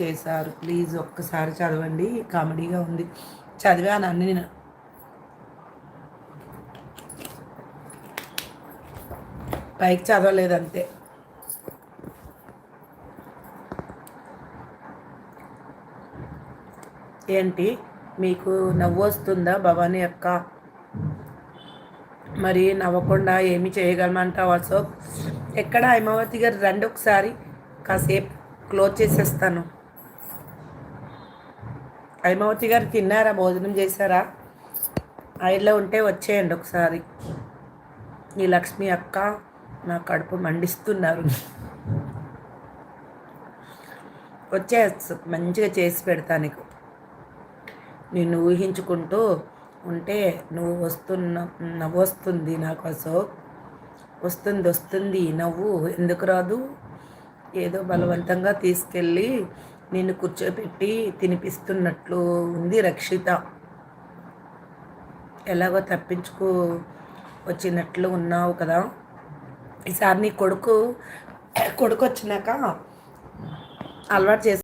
చేశారు. ప్లీజ్ ఒక్కసారి చదవండి, కామెడీగా ఉంది. చదివాను అన్ని నేను. పైకి చదవలేదు అంతే. ఏంటి మీకు నవ్వు వస్తుందా భవానీ అక్క? మరి నవ్వకుండా ఏమి చేయగలమంటావు అశోక్? ఎక్కడ హైమావతి గారు రండి ఒకసారి, కాసేపు క్లోజ్ చేసేస్తాను. హైమావతి గారు తిన్నారా, భోజనం చేశారా? ఐడ్లో ఉంటే వచ్చేయండి ఒకసారి. ఈ లక్ష్మి అక్క నా కడుపు మండిస్తున్నారు. వచ్చే మంచిగా చేసి పెడతా నీకు. నిన్ను ఊహించుకుంటూ ఉంటే నవ్వు వస్తుంది నాకు అశోక్. వస్తుంది నవ్వు, ఎందుకు రాదు? ఏదో బలవంతంగా తీసుకెళ్ళి నిన్ను కూర్చోపెట్టి తినిపిస్తున్నట్లు ఉంది రక్షిత. ఎలాగో తప్పించుకు వచ్చినట్లు ఉన్నావు కదా. ఈసారి నీ కొడుకు వచ్చినాక అలవాటు చేసి